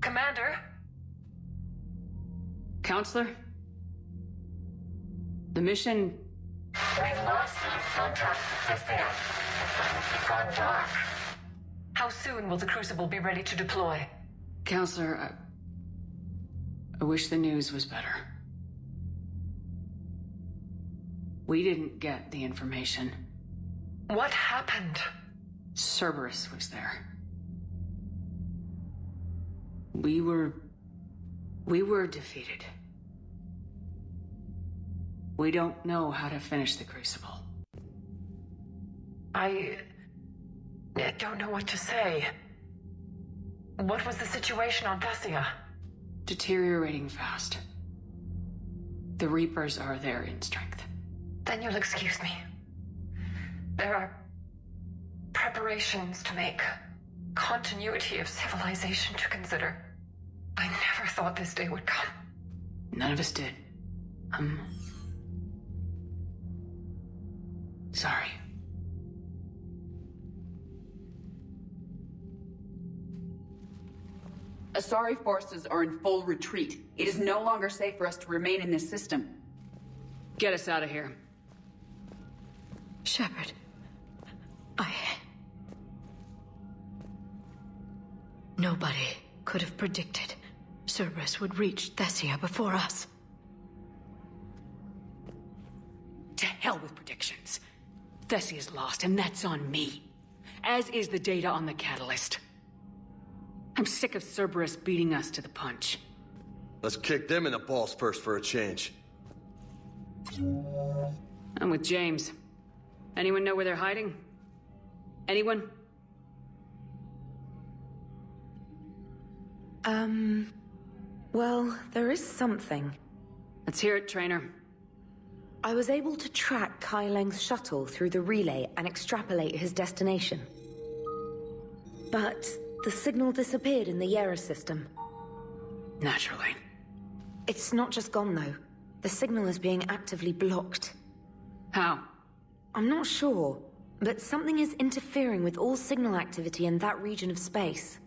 Commander? Counselor? The mission... We've lost contact with Thessia. It's gone dark. How soon will the Crucible be ready to deploy? Counselor, I wish the news was better. We didn't get the information. What happened? Cerberus was there. We were defeated. We don't know how to finish the Crucible. I don't know what to say. What was the situation on Thessia? Deteriorating fast. The Reapers are there in strength. Then you'll excuse me. There are preparations to make. Continuity of civilization to consider. I never thought this day would come. None of us did. Sorry. Asari forces are in full retreat. It is no longer safe for us to remain in this system. Get us out of here. Shepard, Nobody could have predicted Cerberus would reach Thessia before us. To hell with predictions. Thessia's lost, and that's on me. As is the data on the catalyst. I'm sick of Cerberus beating us to the punch. Let's kick them in the balls first for a change. I'm with James. Anyone know where they're hiding? Anyone? Well, there is something. Let's hear it, Trainer. I was able to track Kai Leng's shuttle through the relay and extrapolate his destination. But the signal disappeared in the Yera system. Naturally. It's not just gone, though. The signal is being actively blocked. How? I'm not sure, but something is interfering with all signal activity in that region of space.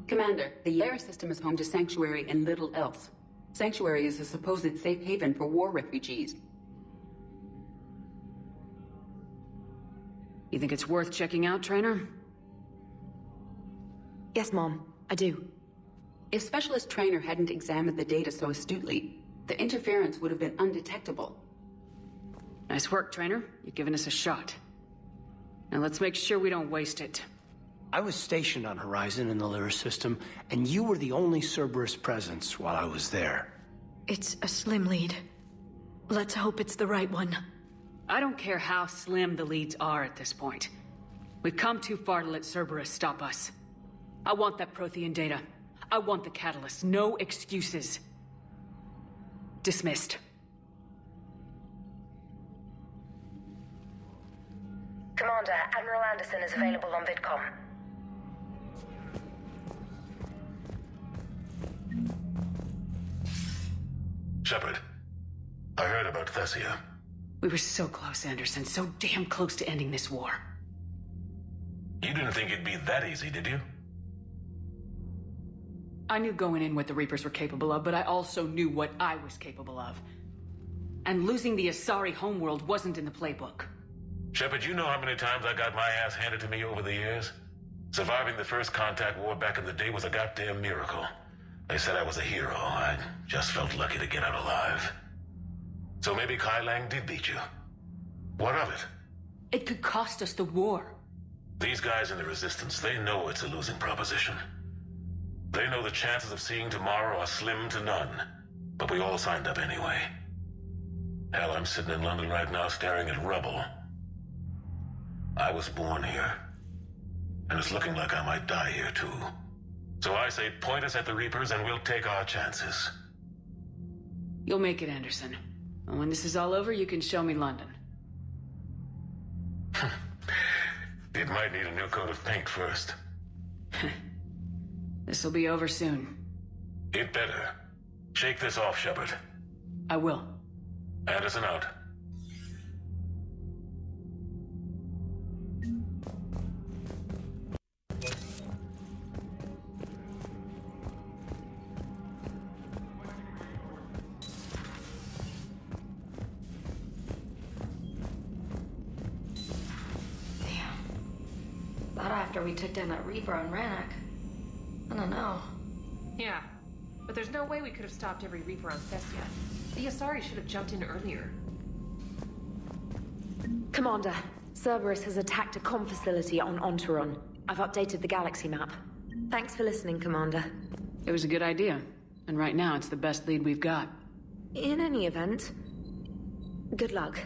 Commander, the Yera system is home to Sanctuary and little else. Sanctuary is a supposed safe haven for war refugees. You think it's worth checking out, Trainer? Yes, Mom, I do. If Specialist Trainer hadn't examined the data so astutely, the interference would have been undetectable. Nice work, Trainer. You've given us a shot. Now let's make sure we don't waste it. I was stationed on Horizon in the Lyra system, and you were the only Cerberus presence while I was there. It's a slim lead. Let's hope it's the right one. I don't care how slim the leads are at this point. We've come too far to let Cerberus stop us. I want that Prothean data. I want the catalyst. No excuses. Dismissed. Commander, Admiral Anderson is available on VidCom. Shepard, I heard about Thessia. We were so close, Anderson. So damn close to ending this war. You didn't think it'd be that easy, did you? I knew going in what the Reapers were capable of, but I also knew what I was capable of. And losing the Asari homeworld wasn't in the playbook. Shepard, you know how many times I got my ass handed to me over the years? Surviving the first contact war back in the day was a goddamn miracle. They said I was a hero. I just felt lucky to get out alive. So maybe Kai Lang did beat you. What of it? It could cost us the war. These guys in the Resistance, they know it's a losing proposition. They know the chances of seeing tomorrow are slim to none. But we all signed up anyway. Hell, I'm sitting in London right now staring at rubble. I was born here. And it's looking like I might die here too. So I say point us at the Reapers and we'll take our chances. You'll make it, Anderson. And when this is all over, you can show me London. It might need a new coat of paint first. This'll be over soon. It better. Shake this off, Shepard. I will. Anderson out. That after we took down that Reaper on Rannoch. I don't know. Yeah, but there's no way we could have stopped every Reaper on Thessia. The Asari should have jumped in earlier. Commander, Cerberus has attacked a comm facility on Ontaron. I've updated the galaxy map. Thanks for listening, Commander. It was a good idea. And right now, it's the best lead we've got. In any event, good luck.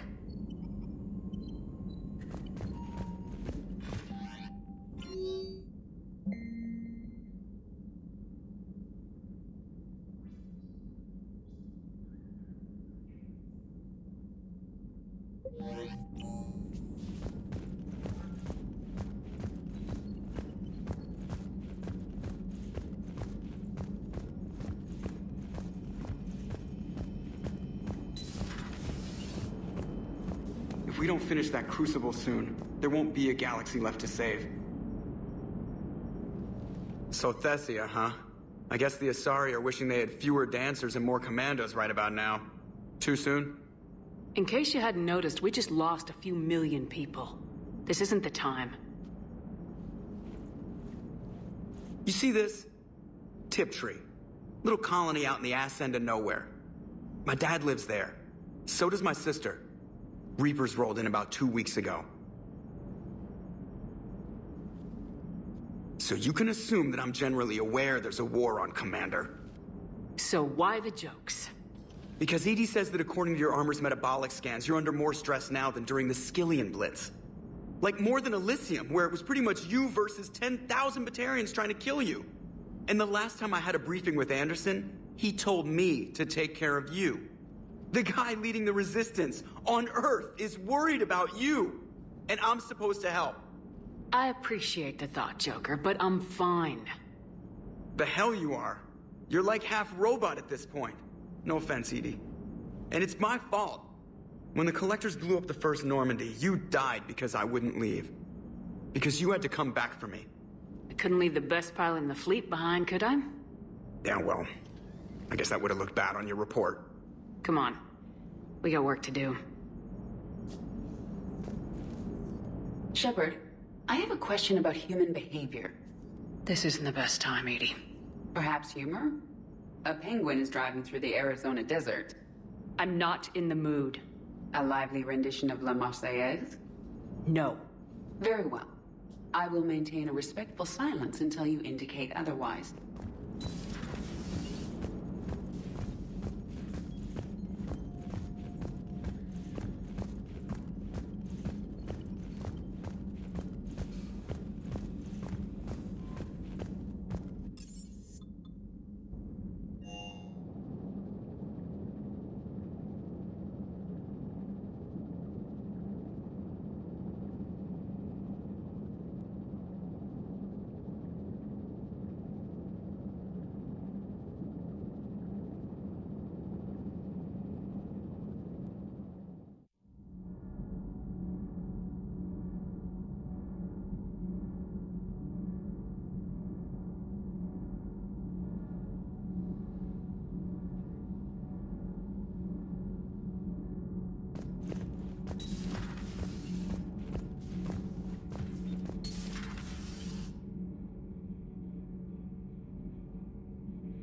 If we don't finish that crucible soon, there won't be a galaxy left to save. So Thessia, huh? I guess the Asari are wishing they had fewer dancers and more commandos right about now. Too soon? In case you hadn't noticed, we just lost a few million people. This isn't the time. You see this? Tiptree. Little colony out in the ass end of nowhere. My dad lives there. So does my sister. Reapers rolled in about 2 weeks ago. So you can assume that I'm generally aware there's a war on, Commander. So why the jokes? Because EDI says that according to your armor's metabolic scans, you're under more stress now than during the Skillian Blitz. Like more than Elysium, where it was pretty much you versus 10,000 Batarians trying to kill you. And the last time I had a briefing with Anderson, he told me to take care of you. The guy leading the resistance on Earth is worried about you. And I'm supposed to help. I appreciate the thought, Joker, but I'm fine. The hell you are. You're like half robot at this point. No offense, Edie. And it's my fault. When the Collectors blew up the first Normandy, you died because I wouldn't leave. Because you had to come back for me. I couldn't leave the best pilot in the fleet behind, could I? Yeah, well, I guess that would have looked bad on your report. Come on. We got work to do. Shepard, I have a question about human behavior. This isn't the best time, Edie. Perhaps humor? A penguin is driving through the Arizona desert. I'm not in the mood. A lively rendition of La Marseillaise? No. Very well. I will maintain a respectful silence until you indicate otherwise.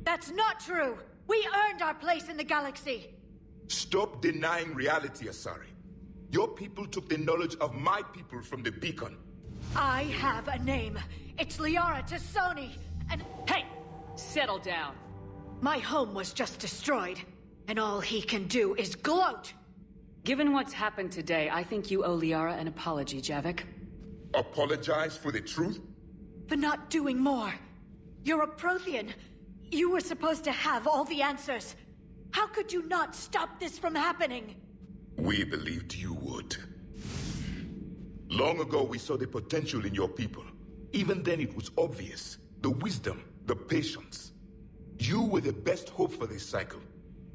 That's not true! We earned our place in the galaxy! Stop denying reality, Asari. Your people took the knowledge of my people from the beacon. I have a name. It's Liara Tassoni, and... Hey! Settle down. My home was just destroyed, and all he can do is gloat! Given what's happened today, I think you owe Liara an apology, Javik. Apologize for the truth? For not doing more. You're a Prothean. You were supposed to have all the answers. How could you not stop this from happening? We believed you would. Long ago, we saw the potential in your people. Even then, it was obvious. The wisdom, the patience. You were the best hope for this cycle.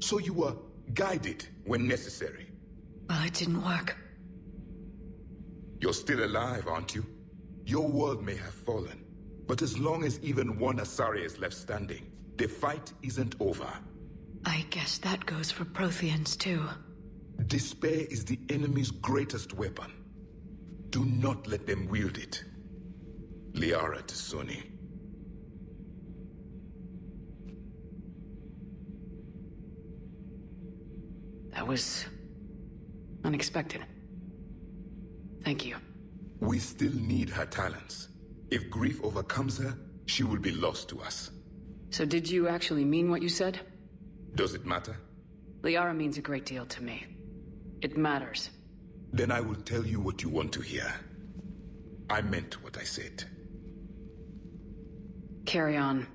So you were guided when necessary. Well, it didn't work. You're still alive, aren't you? Your world may have fallen. But as long as even one Asari is left standing, the fight isn't over. I guess that goes for Protheans, too. Despair is the enemy's greatest weapon. Do not let them wield it. Liara to Sunni. That was unexpected. Thank you. We still need her talents. If grief overcomes her, she will be lost to us. So did you actually mean what you said? Does it matter? Liara means a great deal to me. It matters. Then I will tell you what you want to hear. I meant what I said. Carry on.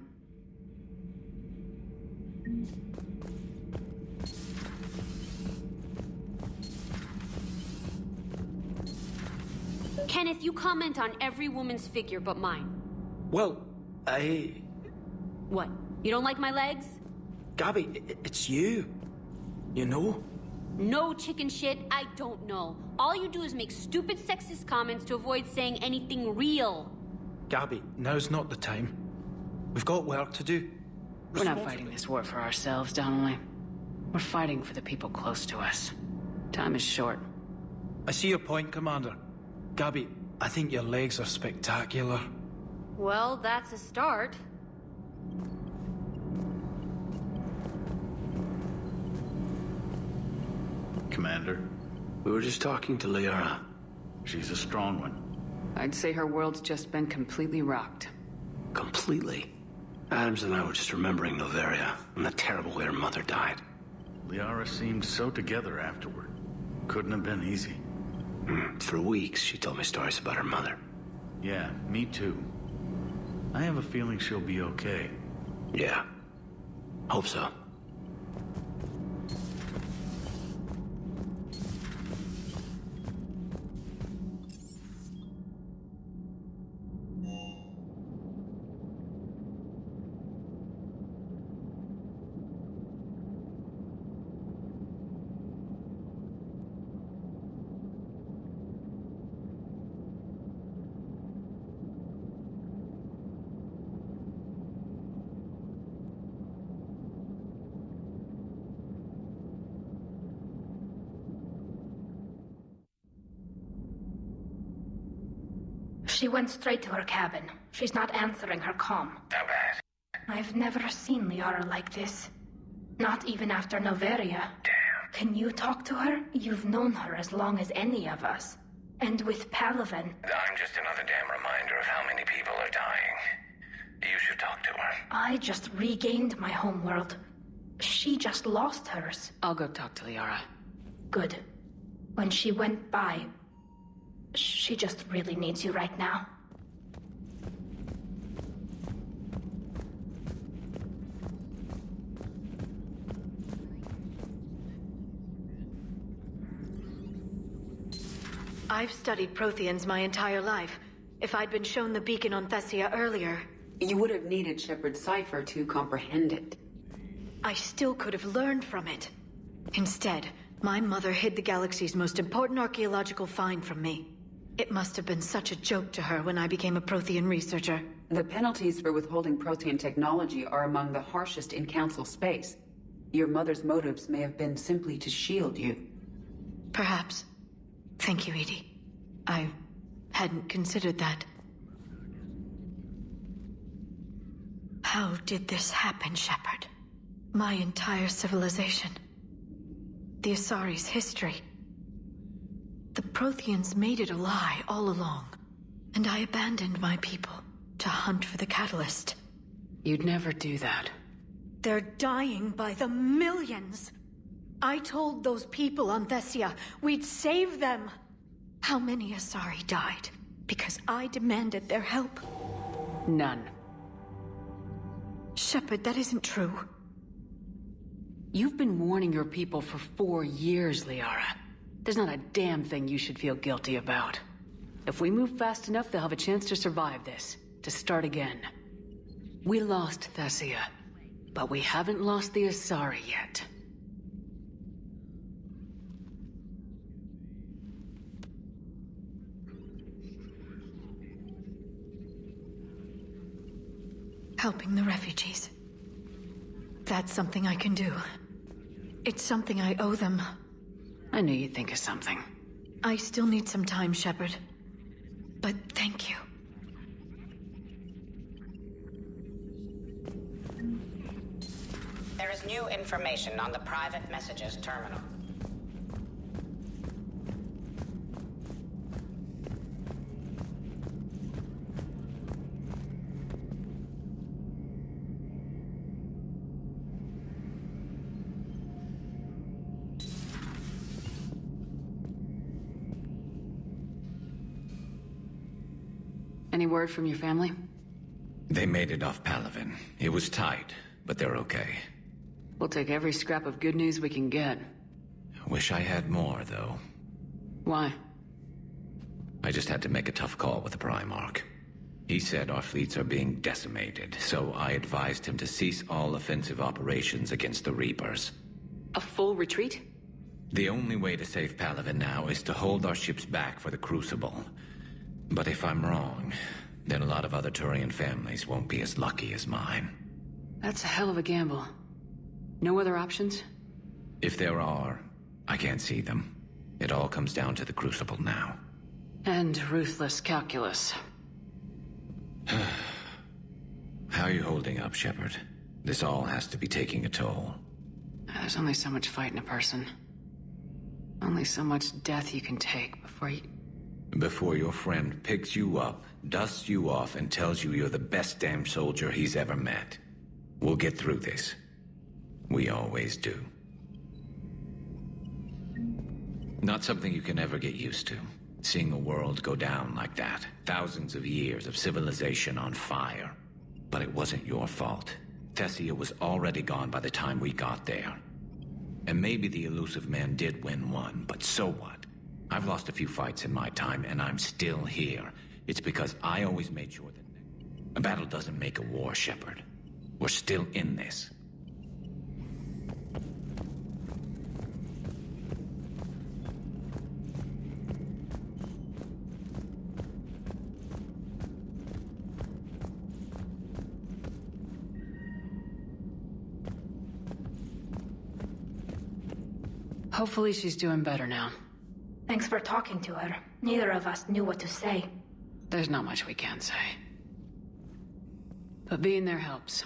Kenneth, you comment on every woman's figure but mine. Well, What? You don't like my legs? Gabby, it's you. You know? No chicken shit, I don't know. All you do is make stupid sexist comments to avoid saying anything real. Gabby, now's not the time. We've got work to do. We're not fighting this war for ourselves, Donnelly. We're fighting for the people close to us. Time is short. I see your point, Commander. Gabby, I think your legs are spectacular. Well, that's a start. Commander, We were just talking to Liara. she's a strong one. I'd say her world's just been completely rocked. Completely. Adams and I were just remembering Noveria and the terrible way her mother died. Liara seemed so together afterward. Couldn't have been easy. For weeks, she told me stories about her mother. Yeah, me too. I have a feeling she'll be okay. Yeah. Hope so. She went straight to her cabin. She's not answering her comm. How bad? I've never seen Liara like this. Not even after Noveria. Damn. Can you talk to her? You've known her as long as any of us. And with Palaven. I'm just another damn reminder of how many people are dying. You should talk to her. I just regained my homeworld. She just lost hers. I'll go talk to Liara. Good. When she went by, she just really needs you right now. I've studied Protheans my entire life. If I'd been shown the beacon on Thessia earlier... You would have needed Shepard's cipher to comprehend it. I still could have learned from it. Instead, my mother hid the galaxy's most important archaeological find from me. It must have been such a joke to her when I became a Prothean researcher. The penalties for withholding Prothean technology are among the harshest in Council space. Your mother's motives may have been simply to shield you. Perhaps. Thank you, Edie. I hadn't considered that. How did this happen, Shepard? My entire civilization. The Asari's history. The Protheans made it a lie all along, and I abandoned my people to hunt for the catalyst. You'd never do that. They're dying by the millions. I told those people on Thessia we'd save them. How many Asari died because I demanded their help? None. Shepard, that isn't true. You've been warning your people for 4 years, Liara. There's not a damn thing you should feel guilty about. If we move fast enough, they'll have a chance to survive this, to start again. We lost Thessia, but we haven't lost the Asari yet. Helping the refugees. That's something I can do. It's something I owe them. I knew you'd think of something. I still need some time, Shepard. But thank you. information on the private messages terminal. Any word from your family? They made it off Palaven. It was tight, but they're okay. We'll take every scrap of good news we can get. Wish I had more, though. Why? I just had to make a tough call with the Primarch. He said our fleets are being decimated, so I advised him to cease all offensive operations against the Reapers. A full retreat? The only way to save Palaven now is to hold our ships back for the Crucible. But if I'm wrong, then a lot of other Turian families won't be as lucky as mine. That's a hell of a gamble. No other options? If there are, I can't see them. It all comes down to the Crucible now. And ruthless calculus. How are you holding up, Shepard? This all has to be taking a toll. There's only so much fight in a person. Only so much death you can take before you... Before your friend picks you up, dusts you off, and tells you you're the best damn soldier he's ever met. We'll get through this. We always do. Not something you can ever get used to. Seeing a world go down like that. Thousands of years of civilization on fire. But it wasn't your fault. Thessia was already gone by the time we got there. And maybe the elusive man did win one, but so what? I've lost a few fights in my time, and I'm still here. It's because I always made sure that... A battle doesn't make a war, Shepard. We're still in this. Hopefully she's doing better now. Thanks for talking to her. Neither of us knew what to say. There's not much we can say. But being there helps.